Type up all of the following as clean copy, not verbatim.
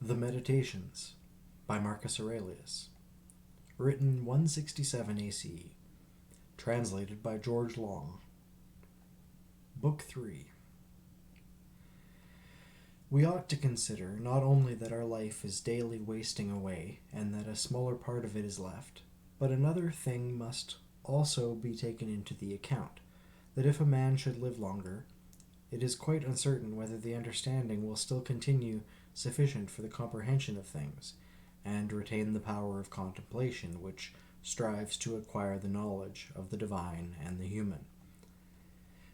The Meditations by Marcus Aurelius, written 167 ACE, translated by George Long. Book 3. We ought to consider not only that our life is daily wasting away, and that a smaller part of it is left, but another thing must also be taken into the account, that if a man should live longer, it is quite uncertain whether the understanding will still continue sufficient for the comprehension of things, and retain the power of contemplation which strives to acquire the knowledge of the divine and the human.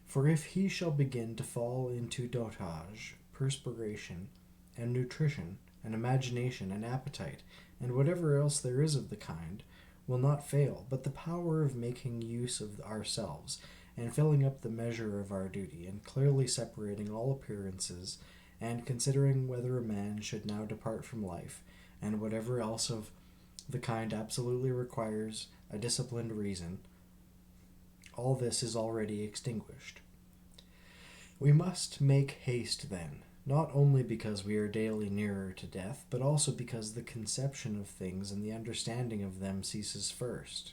For if he shall begin to fall into dotage, perspiration, and nutrition, and imagination, and appetite, and whatever else there is of the kind, will not fail, but the power of making use of ourselves, and filling up the measure of our duty, and clearly separating all appearances, and considering whether a man should now depart from life, and whatever else of the kind absolutely requires a disciplined reason, all this is already extinguished. We must make haste then, not only because we are daily nearer to death, but also because the conception of things and the understanding of them ceases first.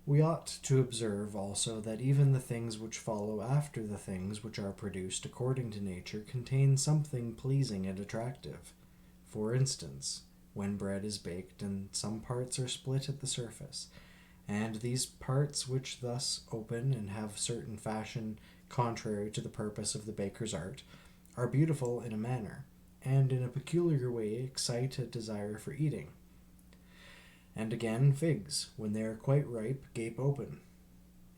We ought to observe also that even the things which follow after the things which are produced according to nature contain something pleasing and attractive. For instance, when bread is baked and some parts are split at the surface, and these parts which thus open and have certain fashion contrary to the purpose of the baker's art, are beautiful in a manner, and in a peculiar way excite a desire for eating. And again figs, when they are quite ripe, gape open.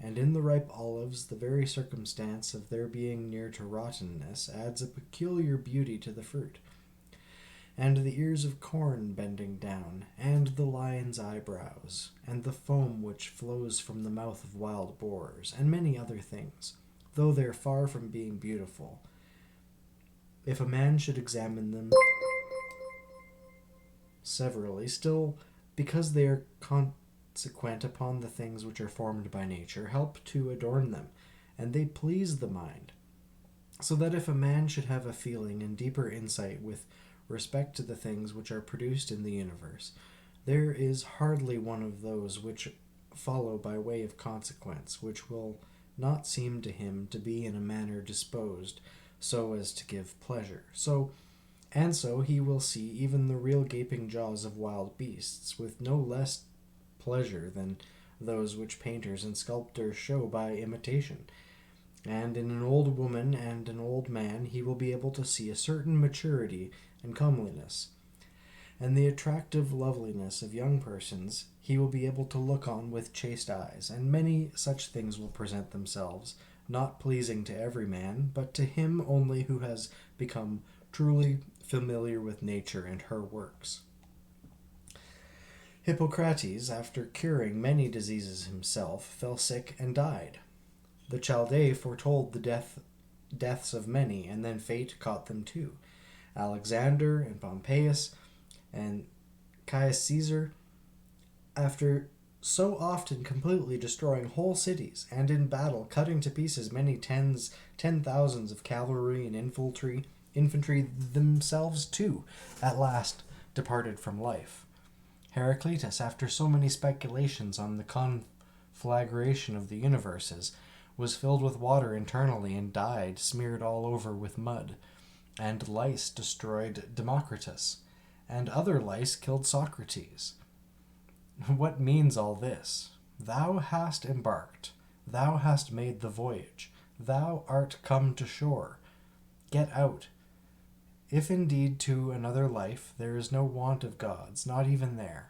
And in the ripe olives the very circumstance of their being near to rottenness adds a peculiar beauty to the fruit. And the ears of corn bending down, and the lion's eyebrows, and the foam which flows from the mouth of wild boars, and many other things, though they are far from being beautiful, if a man should examine them severally, still, because they are consequent upon the things which are formed by nature, help to adorn them, and they please the mind. So that if a man should have a feeling and deeper insight with respect to the things which are produced in the universe, there is hardly one of those which follow by way of consequence, which will not seem to him to be in a manner disposed so as to give pleasure. So he will see even the real gaping jaws of wild beasts with no less pleasure than those which painters and sculptors show by imitation. And in an old woman and an old man he will be able to see a certain maturity and comeliness. And the attractive loveliness of young persons he will be able to look on with chaste eyes, and many such things will present themselves, not pleasing to every man, but to him only who has become truly familiar with nature and her works. Hippocrates, after curing many diseases himself, fell sick and died. The Chaldee foretold the deaths of many, and then fate caught them too. Alexander and Pompeius and Caius Caesar, after so often completely destroying whole cities, and in battle cutting to pieces many ten thousands of cavalry and infantry themselves too, at last departed from life. Heraclitus, after so many speculations on the conflagration of the universes, was filled with water internally and died, smeared all over with mud. And lice destroyed Democritus, and other lice killed Socrates. What means all this? Thou hast embarked, thou hast made the voyage, thou art come to shore. Get out. If indeed to another life there is no want of gods, not even there.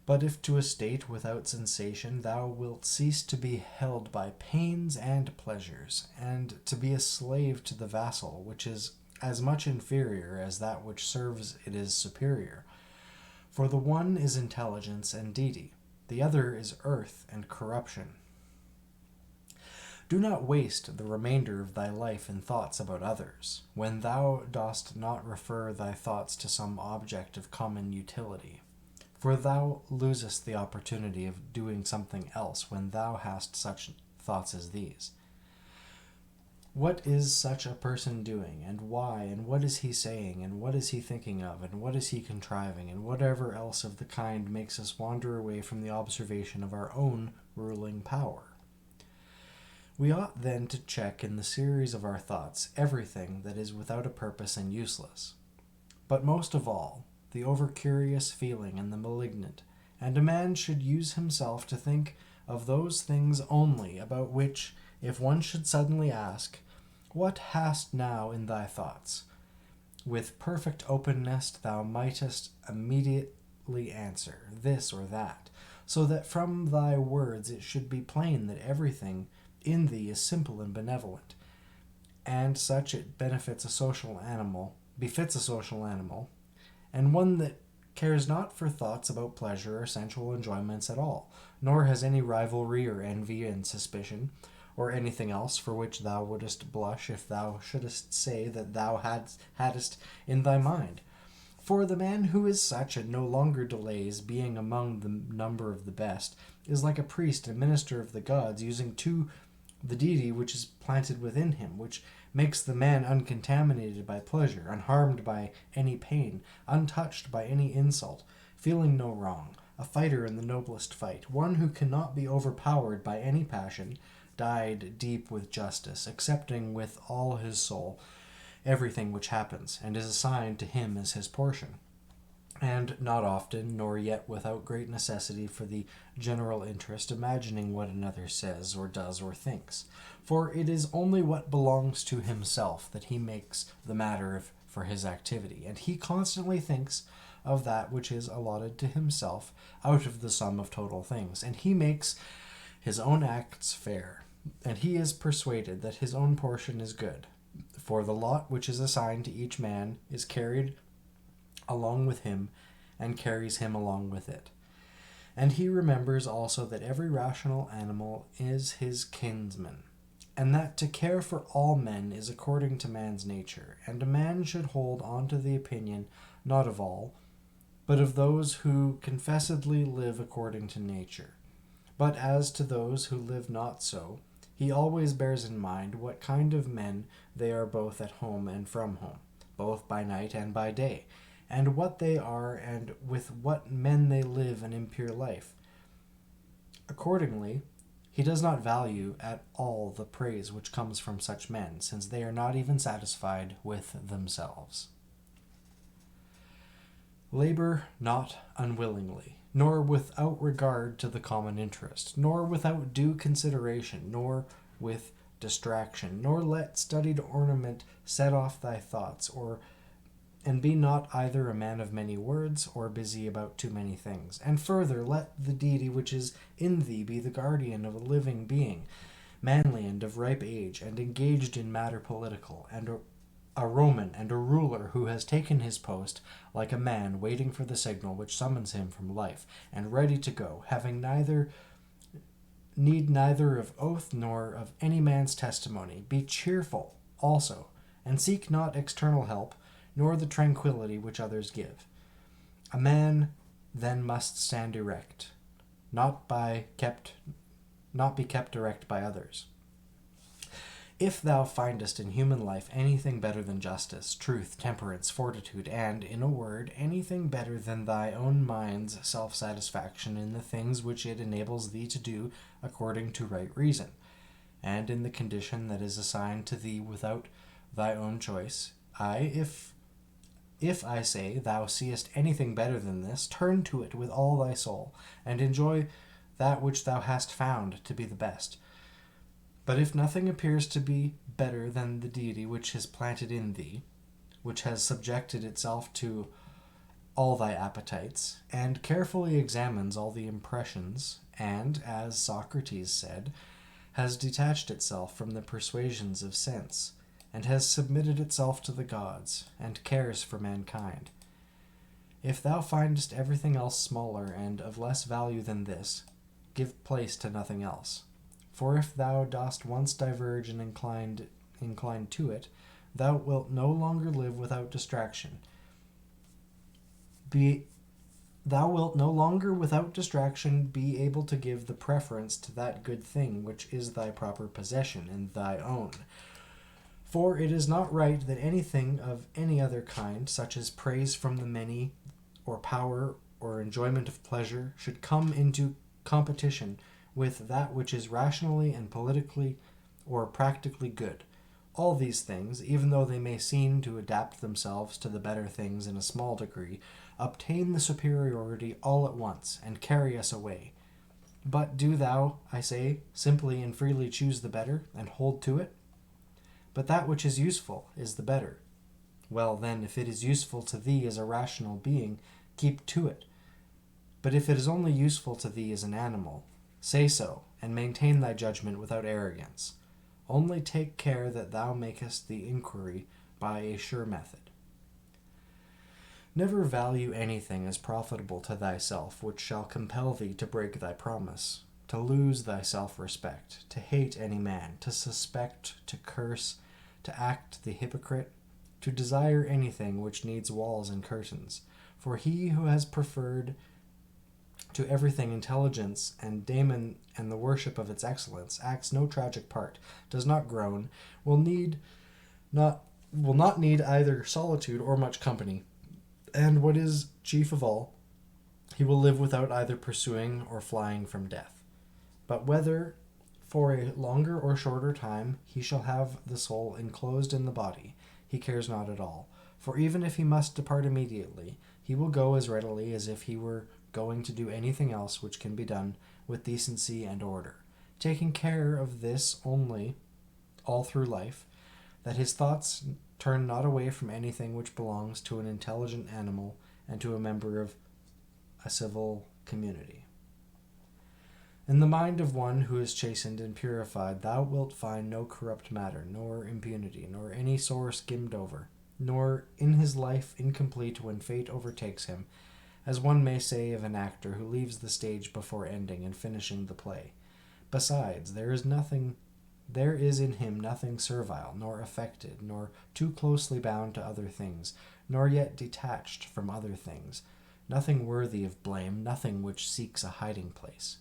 But if to a state without sensation thou wilt cease to be held by pains and pleasures, and to be a slave to the vassal, which is as much inferior as that which serves it is superior. For the one is intelligence and deity, the other is earth and corruption. Do not waste the remainder of thy life in thoughts about others, when thou dost not refer thy thoughts to some object of common utility. For thou losest the opportunity of doing something else when thou hast such thoughts as these. What is such a person doing, and why, and what is he saying, and what is he thinking of, and what is he contriving, and whatever else of the kind makes us wander away from the observation of our own ruling power? We ought then to check in the series of our thoughts everything that is without a purpose and useless, but most of all, the over-curious feeling and the malignant, and a man should use himself to think of those things only about which, if one should suddenly ask, "What hast now in thy thoughts?" with perfect openness thou mightest immediately answer this or that, so that from thy words it should be plain that everything in thee is simple and benevolent, and such it befits a social animal, and one that cares not for thoughts about pleasure or sensual enjoyments at all, nor has any rivalry or envy and suspicion, or anything else for which thou wouldest blush if thou shouldest say that thou hadst in thy mind. For the man who is such and no longer delays being among the number of the best is like a priest and minister of the gods using to the deity which is planted within him, which makes the man uncontaminated by pleasure, unharmed by any pain, untouched by any insult, feeling no wrong, a fighter in the noblest fight, one who cannot be overpowered by any passion, dyed deep with justice, accepting with all his soul everything which happens, and is assigned to him as his portion, and not often, nor yet without great necessity for the general interest, imagining what another says, or does, or thinks. For it is only what belongs to himself that he makes the matter for his activity, and he constantly thinks of that which is allotted to himself out of the sum of total things, and he makes his own acts fair, and he is persuaded that his own portion is good, for the lot which is assigned to each man is carried along with him, and carries him along with it. And he remembers also that every rational animal is his kinsman, and that to care for all men is according to man's nature, and a man should hold on to the opinion not of all, but of those who confessedly live according to nature. But as to those who live not so, he always bears in mind what kind of men they are both at home and from home, both by night and by day, and what they are, and with what men they live an impure life. Accordingly, he does not value at all the praise which comes from such men, since they are not even satisfied with themselves. Labor not unwillingly, nor without regard to the common interest, nor without due consideration, nor with distraction, nor let studied ornament set off thy thoughts, and be not either a man of many words, or busy about too many things. And further, let the deity which is in thee be the guardian of a living being, manly and of ripe age, and engaged in matter political, and a Roman and a ruler who has taken his post like a man waiting for the signal which summons him from life, and ready to go, having need neither of oath nor of any man's testimony. Be cheerful also, and seek not external help, nor the tranquillity which others give. A man then must stand erect, not be kept erect by others. If thou findest in human life anything better than justice, truth, temperance, fortitude, and, in a word, anything better than thy own mind's self-satisfaction in the things which it enables thee to do according to right reason, and in the condition that is assigned to thee without thy own choice, if I say thou seest anything better than this, turn to it with all thy soul, and enjoy that which thou hast found to be the best. But if nothing appears to be better than the deity which is planted in thee, which has subjected itself to all thy appetites, and carefully examines all the impressions, and, as Socrates said, has detached itself from the persuasions of sense, and has submitted itself to the gods, and cares for mankind. If thou findest everything else smaller and of less value than this, give place to nothing else. For if thou dost once diverge and incline to it, thou wilt no longer live without distraction. Thou wilt no longer without distraction be able to give the preference to that good thing which is thy proper possession and thy own, For it is not right that anything of any other kind, such as praise from the many, or power, or enjoyment of pleasure, should come into competition with that which is rationally and politically or practically good. All these things, even though they may seem to adapt themselves to the better things in a small degree, obtain the superiority all at once, and carry us away. But do thou, I say, simply and freely choose the better, and hold to it? But that which is useful is the better. Well, then, if it is useful to thee as a rational being, keep to it. But if it is only useful to thee as an animal, say so, and maintain thy judgment without arrogance. Only take care that thou makest the inquiry by a sure method. Never value anything as profitable to thyself which shall compel thee to break thy promise, to lose thy self-respect, to hate any man, to suspect, to curse, to act the hypocrite, to desire anything which needs walls and curtains. For he who has preferred to everything intelligence and daemon and the worship of its excellence, acts no tragic part, does not groan, will not need either solitude or much company, and what is chief of all, he will live without either pursuing or flying from death. But whether for a longer or shorter time he shall have the soul enclosed in the body, he cares not at all. For even if he must depart immediately, he will go as readily as if he were going to do anything else which can be done with decency and order, taking care of this only all through life, that his thoughts turn not away from anything which belongs to an intelligent animal and to a member of a civil community. In the mind of one who is chastened and purified, thou wilt find no corrupt matter, nor impunity, nor any sore skimmed over, nor in his life incomplete when fate overtakes him, as one may say of an actor who leaves the stage before ending and finishing the play. Besides, there is in him nothing servile, nor affected, nor too closely bound to other things, nor yet detached from other things, nothing worthy of blame, nothing which seeks a hiding place.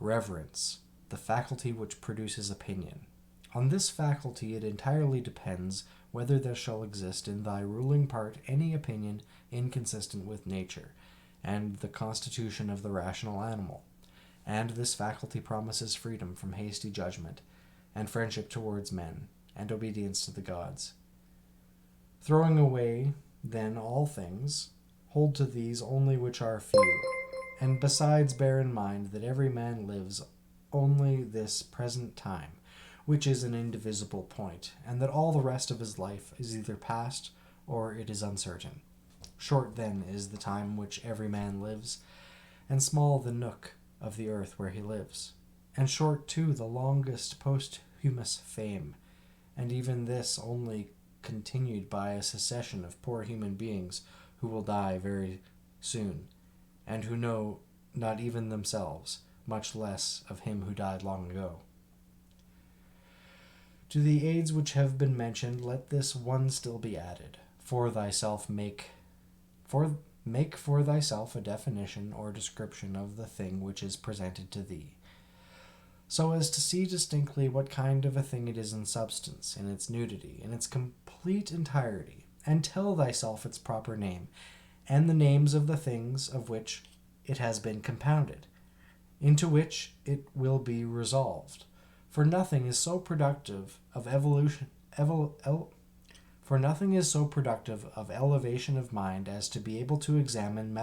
Reverence, the faculty which produces opinion. On this faculty it entirely depends whether there shall exist in thy ruling part any opinion inconsistent with nature, and the constitution of the rational animal. And this faculty promises freedom from hasty judgment, and friendship towards men, and obedience to the gods. Throwing away, then, all things, hold to these only which are few, and besides bear in mind that every man lives only this present time, which is an indivisible point, and that all the rest of his life is either past or it is uncertain. Short, then, is the time which every man lives, and small the nook of the earth where he lives, and short, too, the longest posthumous fame, and even this only continued by a succession of poor human beings who will die very soon, and who know not even themselves, much less of him who died long ago. To the aids which have been mentioned, let this one still be added. Make for thyself a definition or description of the thing which is presented to thee, so as to see distinctly what kind of a thing it is in substance, in its nudity, in its complete entirety, and tell thyself its proper name, and the names of the things of which it has been compounded, into which it will be resolved. For nothing is so productive of elevation of mind as to be able to examine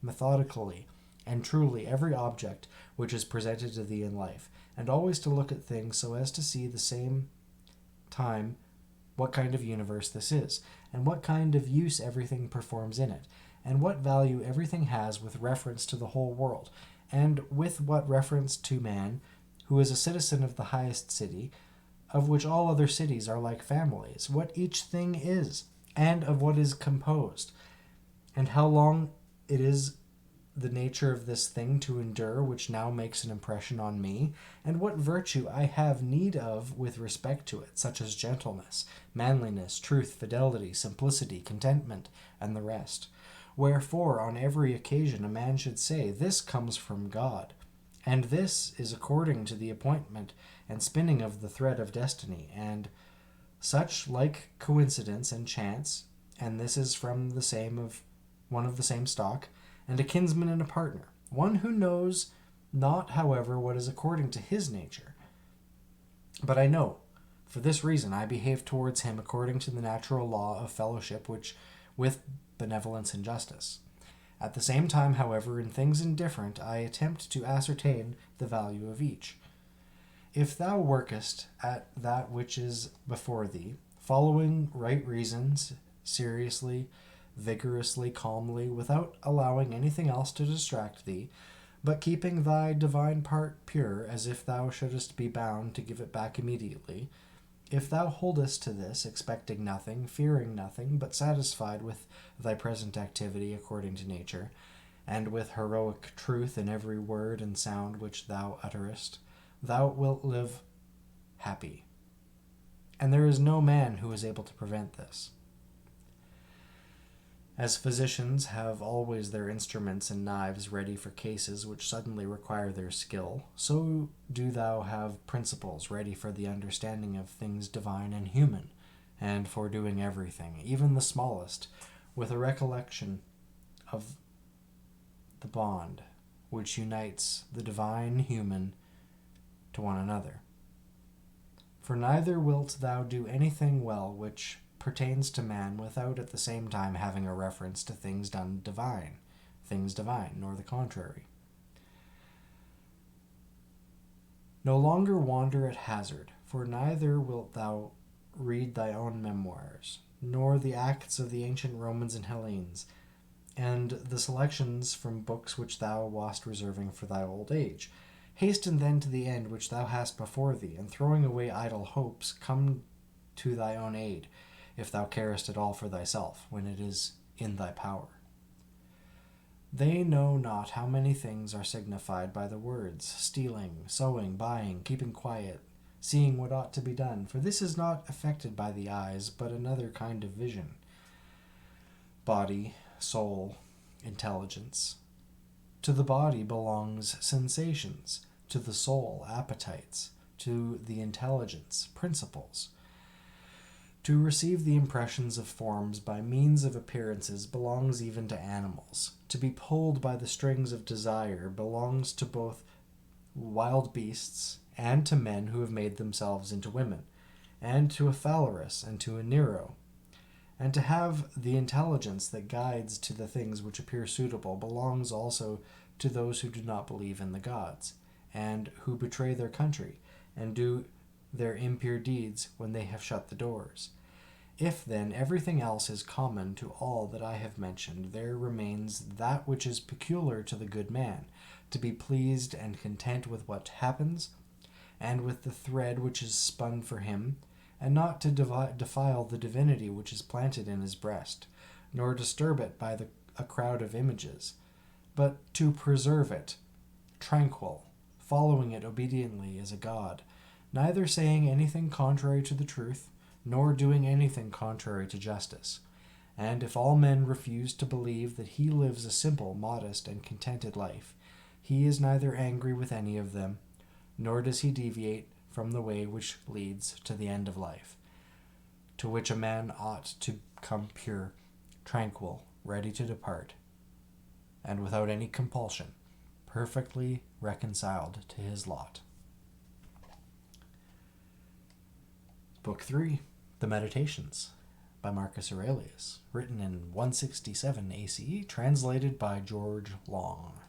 methodically and truly every object which is presented to thee in life, and always to look at things so as to see the same time what kind of universe this is, and what kind of use everything performs in it, and what value everything has with reference to the whole world, and with what reference to man, who is a citizen of the highest city, of which all other cities are like families, what each thing is, and of what is composed, and how long it is the nature of this thing to endure which now makes an impression on me, and what virtue I have need of with respect to it, such as gentleness, manliness, truth, fidelity, simplicity, contentment, and the rest. Wherefore on every occasion a man should say, this comes from God, and this is according to the appointment and spinning of the thread of destiny, and Such like coincidence and chance, and this is from one of the same stock, and a kinsman and a partner, one who knows not, however, what is according to his nature. But I know, for this reason I behave towards him according to the natural law of fellowship, which with benevolence and justice. At the same time, however, in things indifferent, I attempt to ascertain the value of each. If thou workest at that which is before thee, following right reasons, seriously, vigorously, calmly, without allowing anything else to distract thee, but keeping thy divine part pure, as if thou shouldest be bound to give it back immediately, if thou holdest to this, expecting nothing, fearing nothing, but satisfied with thy present activity according to nature, and with heroic truth in every word and sound which thou utterest, thou wilt live happy. And there is no man who is able to prevent this. As physicians have always their instruments and knives ready for cases which suddenly require their skill, so do thou have principles ready for the understanding of things divine and human, and for doing everything, even the smallest, with a recollection of the bond which unites the divine human to one another. For neither wilt thou do anything well which pertains to man without at the same time having a reference to things divine, nor the contrary. No longer wander at hazard, for neither wilt thou read thy own memoirs, nor the acts of the ancient Romans and Hellenes, and the selections from books which thou wast reserving for thy old age. Hasten then to the end which thou hast before thee, and throwing away idle hopes, come to thy own aid, if thou carest at all for thyself, when it is in thy power. They know not how many things are signified by the words, stealing, sowing, buying, keeping quiet, seeing what ought to be done, for this is not affected by the eyes, but another kind of vision. Body, soul, intelligence. To the body belongs sensations, to the soul appetites, to the intelligence principles. To receive the impressions of forms by means of appearances belongs even to animals. To be pulled by the strings of desire belongs to both wild beasts and to men who have made themselves into women, and to a Phalaris and to a Nero. And to have the intelligence that guides to the things which appear suitable belongs also to those who do not believe in the gods, and who betray their country, and do their impure deeds when they have shut the doors. If, then, everything else is common to all that I have mentioned, there remains that which is peculiar to the good man, to be pleased and content with what happens, and with the thread which is spun for him, and not to defile the divinity which is planted in his breast, nor disturb it by a crowd of images, but to preserve it tranquil, following it obediently as a god, neither saying anything contrary to the truth, nor doing anything contrary to justice. And if all men refuse to believe that he lives a simple, modest, and contented life, he is neither angry with any of them, nor does he deviate from the way which leads to the end of life, to which a man ought to come pure, tranquil, ready to depart, and without any compulsion, perfectly reconciled to his lot. Book 3, The Meditations, by Marcus Aurelius, written in 167 ACE, translated by George Long.